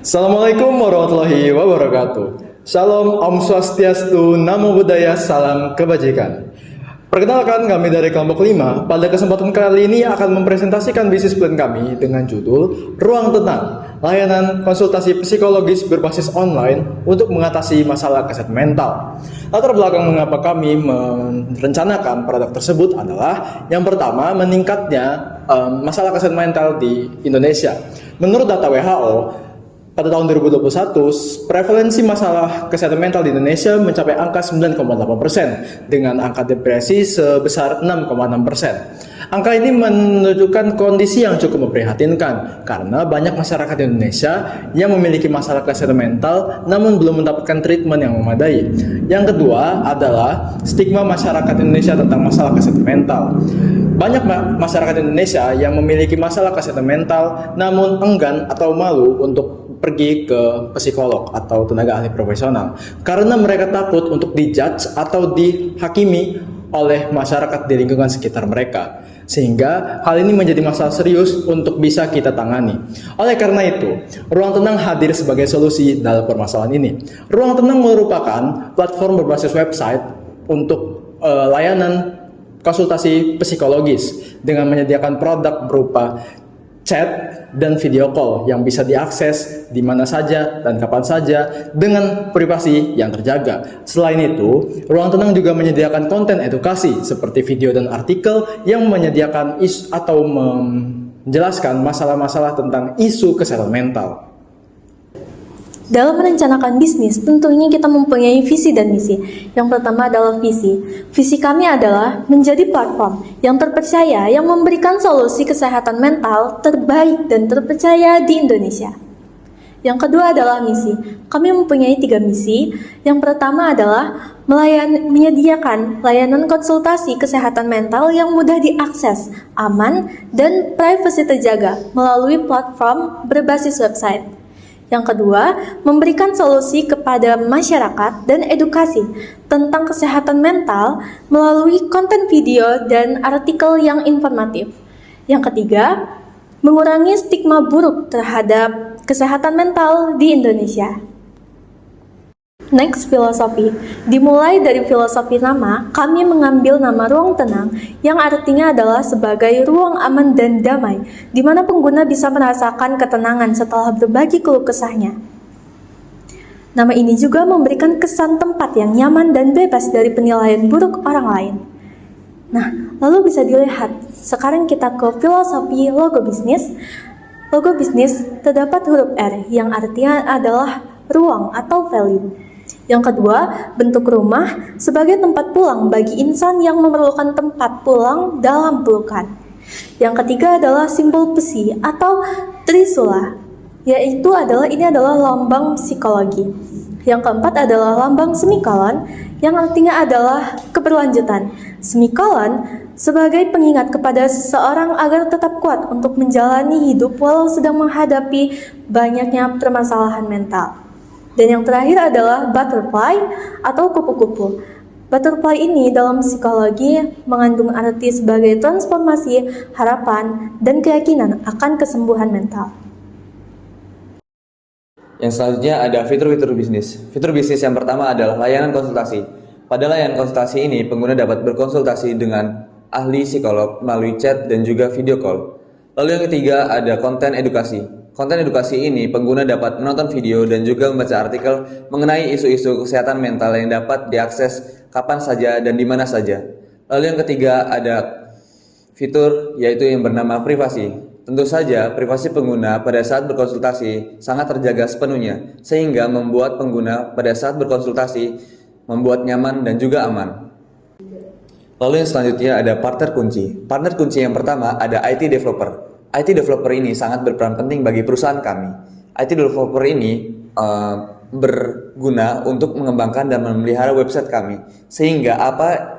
Assalamualaikum warahmatullahi wabarakatuh. Salam Om Swastiastu, Namo Buddhaya, salam kebajikan. Perkenalkan, kami dari kelompok 5. Pada kesempatan kali ini akan mempresentasikan bisnis plan kami dengan judul Ruang Tenang, layanan konsultasi psikologis berbasis online untuk mengatasi masalah kesehatan mental. Latar belakang mengapa kami merencanakan produk tersebut adalah yang pertama, meningkatnya masalah kesehatan mental di Indonesia. Menurut data WHO, pada tahun 2021, prevalensi masalah kesehatan mental di Indonesia mencapai angka 9,8% dengan angka depresi sebesar 6,6%. Angka ini menunjukkan kondisi yang cukup memprihatinkan karena banyak masyarakat Indonesia yang memiliki masalah kesehatan mental namun belum mendapatkan treatment yang memadai. Yang kedua adalah stigma masyarakat Indonesia tentang masalah kesehatan mental. Banyak masyarakat Indonesia yang memiliki masalah kesehatan mental namun enggan atau malu untuk pergi ke psikolog atau tenaga ahli profesional karena mereka takut untuk dijudge atau dihakimi oleh masyarakat di lingkungan sekitar mereka, sehingga hal ini menjadi masalah serius untuk bisa kita tangani. Oleh karena itu, Ruang Tenang hadir sebagai solusi dalam permasalahan ini. Ruang Tenang merupakan platform berbasis website untuk layanan konsultasi psikologis dengan menyediakan produk berupa chat dan video call yang bisa diakses di mana saja dan kapan saja dengan privasi yang terjaga. Selain itu, Ruang Tenang juga menyediakan konten edukasi seperti video dan artikel yang menyediakan atau menjelaskan masalah-masalah tentang isu kesehatan mental. Dalam merencanakan bisnis, tentunya kita mempunyai visi dan misi. Yang pertama adalah visi. Visi kami adalah menjadi platform yang terpercaya yang memberikan solusi kesehatan mental terbaik dan terpercaya di Indonesia. Yang kedua adalah misi. Kami mempunyai 3 misi. Yang pertama adalah menyediakan layanan konsultasi kesehatan mental yang mudah diakses, aman, dan privasi terjaga melalui platform berbasis website. Yang kedua, memberikan solusi kepada masyarakat dan edukasi tentang kesehatan mental melalui konten video dan artikel yang informatif. Yang ketiga, mengurangi stigma buruk terhadap kesehatan mental di Indonesia. Next, filosofi. Dimulai dari filosofi nama, kami mengambil nama Ruang Tenang yang artinya adalah sebagai ruang aman dan damai, di mana pengguna bisa merasakan ketenangan setelah berbagi keluh kesahnya. Nama ini juga memberikan kesan tempat yang nyaman dan bebas dari penilaian buruk orang lain. Nah, lalu bisa dilihat, sekarang kita ke filosofi logo bisnis. Logo bisnis terdapat huruf R yang artinya adalah ruang atau value. Yang kedua, bentuk rumah sebagai tempat pulang bagi insan yang memerlukan tempat pulang dalam pelukan. Yang ketiga adalah simbol besi atau trisula, yaitu ini adalah lambang psikologi. Yang keempat adalah lambang semikolon yang artinya adalah keberlanjutan. Semikolon sebagai pengingat kepada seseorang agar tetap kuat untuk menjalani hidup walau sedang menghadapi banyaknya permasalahan mental. Dan yang terakhir adalah butterfly atau kupu-kupu. Butterfly ini dalam psikologi mengandung arti sebagai transformasi, harapan, dan keyakinan akan kesembuhan mental. Yang selanjutnya ada fitur-fitur bisnis. Fitur bisnis yang pertama adalah layanan konsultasi. Pada layanan konsultasi ini, pengguna dapat berkonsultasi dengan ahli psikolog melalui chat dan juga video call. Lalu yang ketiga ada konten edukasi. Konten edukasi ini pengguna dapat menonton video dan juga membaca artikel mengenai isu-isu kesehatan mental yang dapat diakses kapan saja dan di mana saja. Lalu yang ketiga ada fitur yaitu yang bernama privasi. Tentu saja privasi pengguna pada saat berkonsultasi sangat terjaga sepenuhnya sehingga membuat pengguna pada saat berkonsultasi membuat nyaman dan juga aman. Lalu yang selanjutnya ada partner kunci. Partner kunci yang pertama ada IT developer. IT developer ini sangat berperan penting bagi perusahaan kami. IT developer ini berguna untuk mengembangkan dan memelihara website kami. Sehingga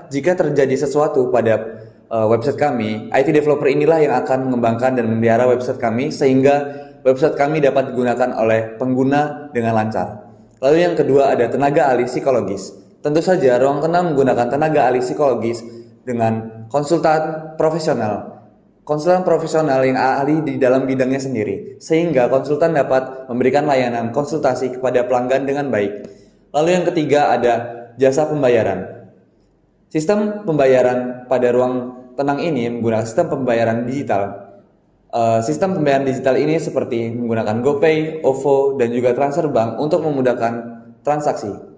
jika terjadi sesuatu pada website kami, IT developer inilah yang akan mengembangkan dan memelihara website kami sehingga website kami dapat digunakan oleh pengguna dengan lancar. Lalu yang kedua ada tenaga ahli psikologis. Tentu saja Ruang Tenang menggunakan tenaga ahli psikologis dengan konsultan profesional konsultan profesional yang ahli di dalam bidangnya sendiri, sehingga konsultan dapat memberikan layanan konsultasi kepada pelanggan dengan baik. Lalu yang ketiga ada jasa pembayaran. Sistem pembayaran pada ruang tenang ini menggunakan sistem pembayaran digital. Sistem pembayaran digital ini seperti menggunakan GoPay, OVO, dan juga transfer bank untuk memudahkan transaksi.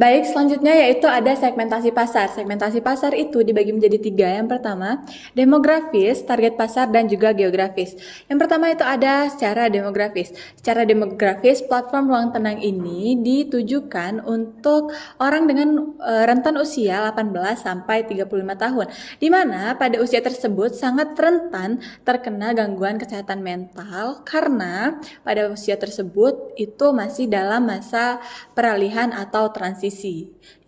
Baik, selanjutnya yaitu ada segmentasi pasar. Segmentasi pasar itu dibagi menjadi 3. Yang pertama, demografis, target pasar, dan juga geografis. Yang pertama itu ada secara demografis. Secara demografis, platform ruang tenang ini ditujukan untuk orang dengan rentan usia 18 sampai 35 tahun. Di mana pada usia tersebut sangat rentan terkena gangguan kesehatan mental karena pada usia tersebut itu masih dalam masa peralihan atau transisi.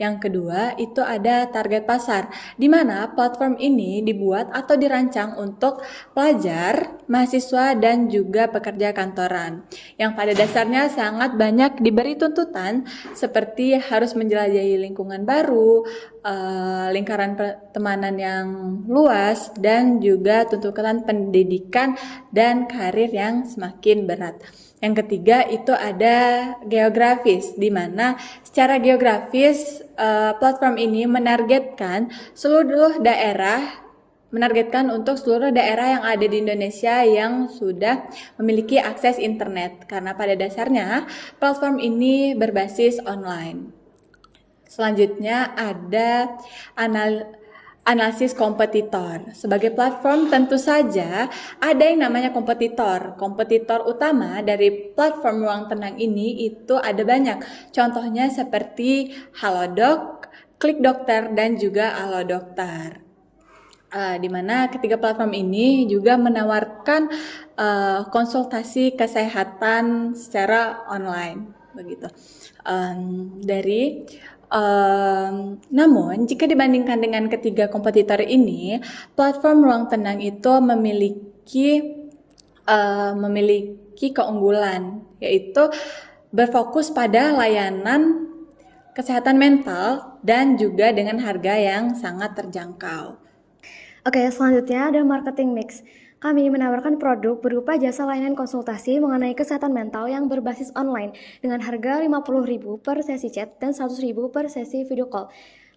Yang kedua itu ada target pasar, di mana platform ini dibuat atau dirancang untuk pelajar, mahasiswa, dan juga pekerja kantoran yang pada dasarnya sangat banyak diberi tuntutan seperti harus menjelajahi lingkungan baru, lingkaran pertemanan yang luas, dan juga tuntutan pendidikan dan karir yang semakin berat. Yang ketiga itu ada geografis, di mana secara geografis platform ini menargetkan untuk seluruh daerah yang ada di Indonesia yang sudah memiliki akses internet, karena pada dasarnya platform ini berbasis online. Selanjutnya ada analisis kompetitor. Sebagai platform tentu saja ada yang namanya kompetitor. Kompetitor utama dari platform ruang tenang ini itu ada banyak. Contohnya seperti Halodoc, Klik Dokter, dan juga Alodokter. Di mana ketiga platform ini juga menawarkan konsultasi kesehatan secara online, begitu. Namun, jika dibandingkan dengan ketiga kompetitor ini, platform ruang tenang itu memiliki keunggulan, yaitu berfokus pada layanan kesehatan mental dan juga dengan harga yang sangat terjangkau. Oke, selanjutnya ada marketing mix. Kami menawarkan produk berupa jasa layanan konsultasi mengenai kesehatan mental yang berbasis online dengan harga Rp50.000 per sesi chat dan Rp100.000 per sesi video call.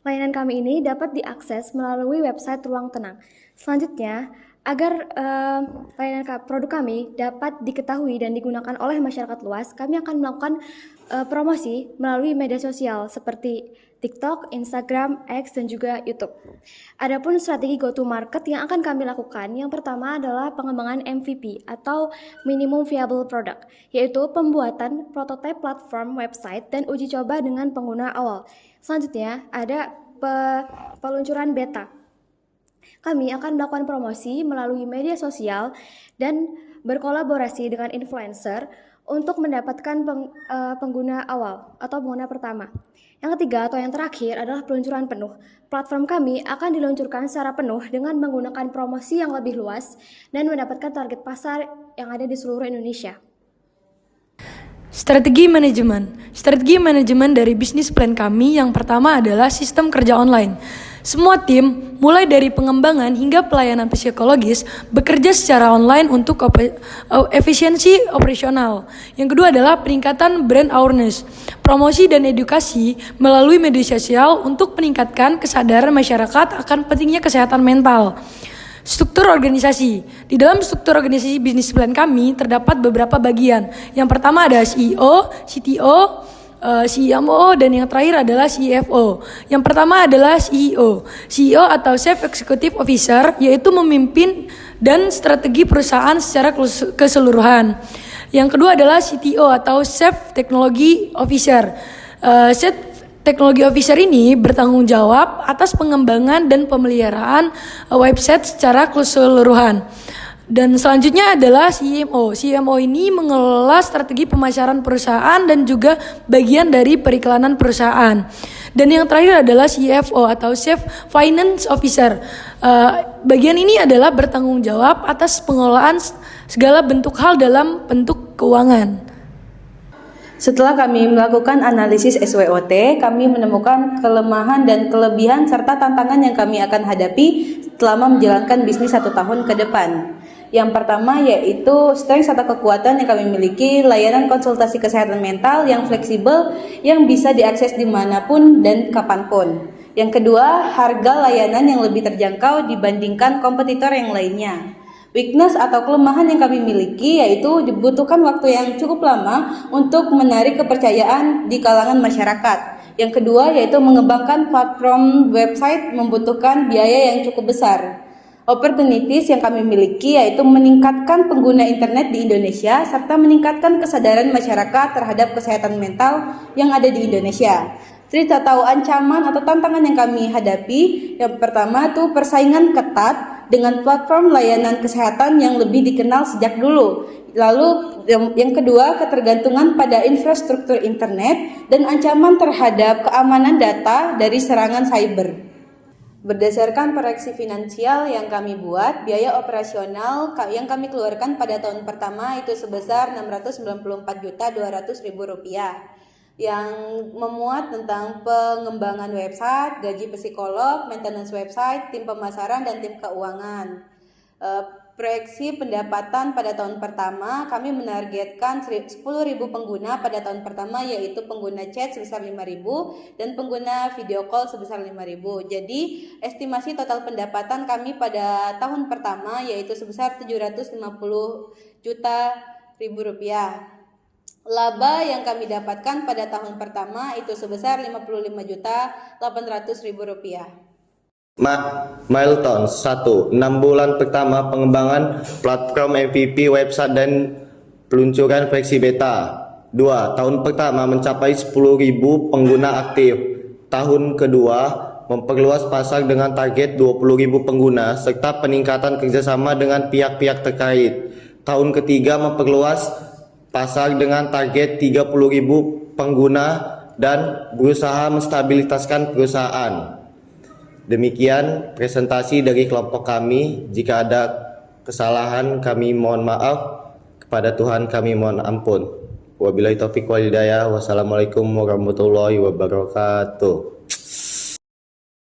Layanan kami ini dapat diakses melalui website Ruang Tenang. Selanjutnya, agar produk kami dapat diketahui dan digunakan oleh masyarakat luas, kami akan melakukan promosi melalui media sosial seperti TikTok, Instagram, X, dan juga YouTube. Adapun strategi go-to-market yang akan kami lakukan, yang pertama adalah pengembangan MVP atau Minimum Viable Product, yaitu pembuatan prototipe platform website dan uji coba dengan pengguna awal. Selanjutnya ada peluncuran beta. Kami akan melakukan promosi melalui media sosial dan berkolaborasi dengan influencer untuk mendapatkan pengguna awal atau pengguna pertama. Yang ketiga atau yang terakhir adalah peluncuran penuh. Platform kami akan diluncurkan secara penuh dengan menggunakan promosi yang lebih luas dan mendapatkan target pasar yang ada di seluruh Indonesia. Strategi manajemen dari bisnis plan kami yang pertama adalah sistem kerja online. Semua tim, mulai dari pengembangan hingga pelayanan psikologis, bekerja secara online untuk efisiensi operasional. Yang kedua adalah peningkatan brand awareness, promosi dan edukasi melalui media sosial untuk meningkatkan kesadaran masyarakat akan pentingnya kesehatan mental. Struktur organisasi. Di dalam struktur organisasi bisnis plan kami terdapat beberapa bagian. Yang pertama ada CEO, CTO, CMO, dan yang terakhir adalah CFO. Yang pertama adalah CEO. CEO atau Chief Executive Officer, yaitu memimpin dan strategi perusahaan secara keseluruhan. Yang kedua adalah CTO atau Chief Technology Officer. Chief Technology Officer ini bertanggung jawab atas pengembangan dan pemeliharaan website secara keseluruhan. Dan selanjutnya adalah CMO. CMO ini mengelola strategi pemasaran perusahaan dan juga bagian dari periklanan perusahaan. Dan yang terakhir adalah CFO atau Chief Finance Officer. Bagian ini adalah bertanggung jawab atas pengelolaan segala bentuk hal dalam bentuk keuangan. Setelah kami melakukan analisis SWOT, kami menemukan kelemahan dan kelebihan serta tantangan yang kami akan hadapi selama menjalankan bisnis 1 tahun ke depan. Yang pertama yaitu strength atau kekuatan yang kami miliki, layanan konsultasi kesehatan mental yang fleksibel yang bisa diakses dimanapun dan kapanpun. Yang kedua, harga layanan yang lebih terjangkau dibandingkan kompetitor yang lainnya. Weakness atau kelemahan yang kami miliki yaitu dibutuhkan waktu yang cukup lama untuk menarik kepercayaan di kalangan masyarakat. Yang kedua yaitu mengembangkan platform website membutuhkan biaya yang cukup besar. Opportunities yang kami miliki yaitu meningkatkan pengguna internet di Indonesia serta meningkatkan kesadaran masyarakat terhadap kesehatan mental yang ada di Indonesia. Threat atau ancaman atau tantangan yang kami hadapi, yang pertama tuh persaingan ketat dengan platform layanan kesehatan yang lebih dikenal sejak dulu. Lalu yang kedua, ketergantungan pada infrastruktur internet dan ancaman terhadap keamanan data dari serangan cyber. Berdasarkan proyeksi finansial yang kami buat, biaya operasional yang kami keluarkan pada tahun pertama itu sebesar Rp694.200.000 yang memuat tentang pengembangan website, gaji psikolog, maintenance website, tim pemasaran, dan tim keuangan. Proyeksi pendapatan pada tahun pertama, kami menargetkan 10.000 pengguna pada tahun pertama, yaitu pengguna chat sebesar 5.000 dan pengguna video call sebesar 5.000. Jadi, estimasi total pendapatan kami pada tahun pertama yaitu sebesar 750 juta ribu rupiah. Laba yang kami dapatkan pada tahun pertama itu sebesar 55.800.000 rupiah. Milestone 1. 6 bulan pertama pengembangan platform MVP website dan peluncuran versi beta. 2. Tahun pertama mencapai 10.000 pengguna aktif. Tahun kedua memperluas pasar dengan target 20.000 pengguna serta peningkatan kerjasama dengan pihak-pihak terkait. Tahun ketiga memperluas pasar dengan target 30.000 pengguna dan berusaha menstabilitaskan perusahaan. Demikian presentasi dari kelompok kami. Jika ada kesalahan kami mohon maaf, kepada Tuhan kami mohon ampun. Wabillahi taufiq wal hidayah. Wassalamualaikum warahmatullahi wabarakatuh.